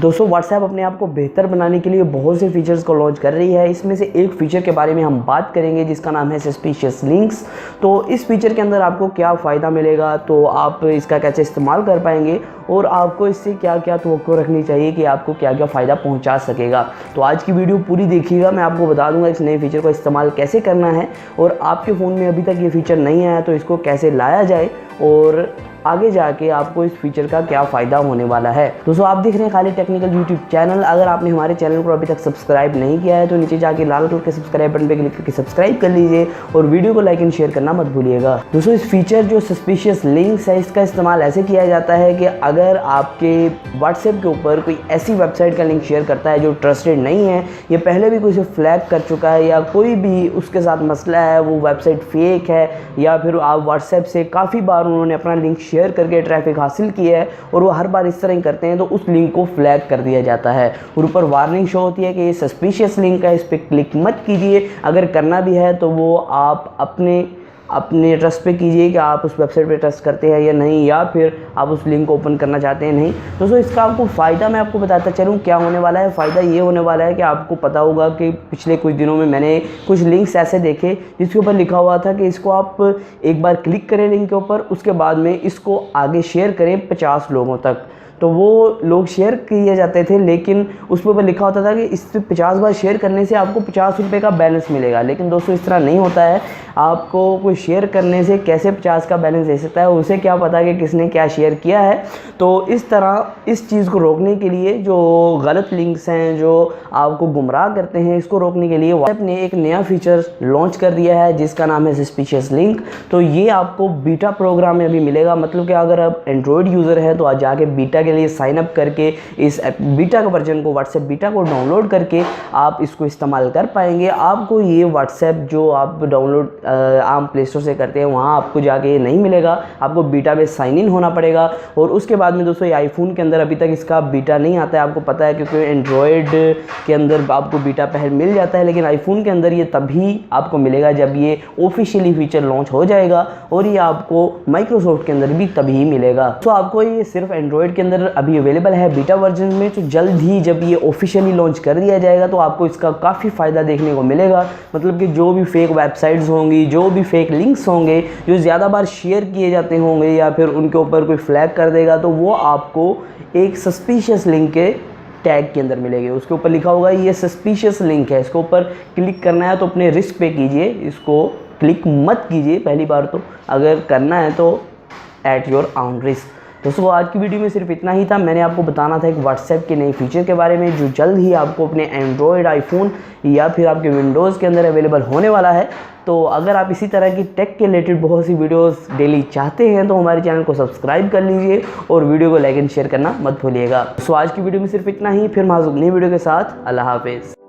दोस्तों व्हाट्सएप अपने आप को बेहतर बनाने के लिए बहुत से फीचर्स को लॉन्च कर रही है। इसमें से एक फीचर के बारे में हम बात करेंगे जिसका नाम है सस्पिशियस लिंक्स। तो इस फीचर के अंदर आपको क्या फ़ायदा मिलेगा, तो आप इसका कैसे इस्तेमाल कर पाएंगे और आपको इससे क्या क्या तवक्को रखनी चाहिए कि आपको क्या क्या फ़ायदा पहुंचा सकेगा। तो आज की वीडियो पूरी देखिएगा, मैं आपको बता दूंगा इस नए फीचर को इस्तेमाल कैसे करना है और आपके फ़ोन में अभी तक ये फीचर नहीं आया तो इसको कैसे लाया जाए और आगे जाके आपको इस फीचर का क्या फ़ायदा होने वाला है। दोस्तों आप देख रहे हैं खालिद टेक्निकल यूट्यूब चैनल। अगर आपने हमारे चैनल को अभी तक सब्सक्राइब नहीं किया है तो नीचे जाके लाल कलर के सब्सक्राइब बटन पे क्लिक करके सब्सक्राइब कर लीजिए और वीडियो को लाइक एंड शेयर करना मत भूलिएगा। दोस्तों इस फीचर जो सस्पिशियस लिंक्स है इसका इस्तेमाल ऐसे किया जाता है कि अगर आपके व्हाट्सएप के ऊपर कोई ऐसी वेबसाइट का लिंक शेयर करता है जो ट्रस्टेड नहीं है, ये पहले भी कोई से फ्लैग कर चुका है या कोई भी उसके साथ मसला है, वो वेबसाइट फेक है या फिर आप व्हाट्सएप से काफ़ी बार उन्होंने अपना लिंक शेयर करके ट्रैफिक हासिल किया है और वो हर बार इस तरह ही करते हैं, तो उस लिंक को फ्लैग कर दिया जाता है और ऊपर वार्निंग शो होती है कि ये सस्पिशियस लिंक है, इस पर क्लिक मत कीजिए। अगर करना भी है तो वो आप अपने ट्रस्ट पे कीजिए कि आप उस वेबसाइट पे ट्रस्ट करते हैं या नहीं, या फिर आप उस लिंक को ओपन करना चाहते हैं नहीं। दोस्तों इसका आपको फ़ायदा मैं आपको बताता चलूँ क्या होने वाला है। फ़ायदा ये होने वाला है कि आपको पता होगा कि पिछले कुछ दिनों में मैंने कुछ लिंक्स ऐसे देखे जिसके ऊपर लिखा हुआ था कि इसको आप एक बार क्लिक करें लिंक के ऊपर, उसके बाद में इसको आगे शेयर करें 50 लोगों तक। तो वो लोग शेयर किए जाते थे, लेकिन उस पर ऊपर लिखा होता था कि इस पर 50 बार शेयर करने से आपको 50 रुपये का बैलेंस मिलेगा। लेकिन दोस्तों इस तरह नहीं होता है। आपको कोई शेयर करने से कैसे 50 का बैलेंस दे सकता है, उसे क्या पता कि किसने क्या शेयर किया है। तो इस तरह इस चीज़ को रोकने के लिए, जो गलत लिंक्स हैं जो आपको गुमराह करते हैं, इसको रोकने के लिए व्हाट्सएप ने एक नया फीचर लॉन्च कर दिया है जिसका नाम है सस्पिशियस लिंक। तो ये आपको बीटा प्रोग्राम में अभी मिलेगा, मतलब कि अगर आप एंड्रॉयड यूज़र है तो आज जाके बीटा के लिए साइन अप करके इस बीटा का वर्जन को, व्हाट्सएप बीटा को डाउनलोड करके आप इसको इस्तेमाल कर पाएंगे। आपको ये व्हाट्सएप जो आप डाउनलोड आम प्ले स्टोर से करते हैं वहाँ आपको जाके ये नहीं मिलेगा, आपको बीटा में साइन इन होना पड़ेगा। और उसके बाद में दोस्तों ये आईफोन के अंदर अभी तक इसका बीटा नहीं आता है, आपको पता है, क्योंकि एंड्रॉयड के अंदर आपको बीटा पहले मिल जाता है, लेकिन आईफोन के अंदर ये तभी आपको मिलेगा जब ये ऑफिशियली फीचर लॉन्च हो जाएगा और ये आपको माइक्रोसॉफ्ट के अंदर भी तभी मिलेगा। तो आपको ये सिर्फ एंड्रॉयड के अंदर अभी अवेलेबल है बीटा वर्जन में, तो जल्द ही जब ये ऑफिशियली लॉन्च कर दिया जाएगा तो आपको इसका काफ़ी फ़ायदा देखने को मिलेगा। मतलब कि जो भी फेक वेबसाइट्स होंगी, जो भी फेक लिंक्स होंगे, जो ज़्यादा बार शेयर किए जाते होंगे या फिर उनके ऊपर कोई फ्लैग कर देगा, तो वो आपको एक सस्पिशियस लिंक के टैग के अंदर मिलेंगे। उसके ऊपर लिखा होगा ये सस्पिशियस लिंक है, इसके ऊपर क्लिक करना है तो अपने रिस्क पे कीजिए, इसको क्लिक मत कीजिए पहली बार। तो अगर करना है तो एट योर ऑन रिस्क। दोस्तों आज की वीडियो में सिर्फ इतना ही था। मैंने आपको बताना था एक व्हाट्सएप के नए फीचर के बारे में जो जल्द ही आपको अपने एंड्रॉयड, आईफोन या फिर आपके विंडोज़ के अंदर अवेलेबल होने वाला है। तो अगर आप इसी तरह की टेक के रिलेटेड बहुत सी वीडियोस डेली चाहते हैं तो हमारे चैनल को सब्सक्राइब कर लीजिए और वीडियो को लाइक एंड शेयर करना मत भूलिएगा। सो आज की वीडियो में सिर्फ इतना ही, फिर नई वीडियो के साथ अल्लाह हाफिज़।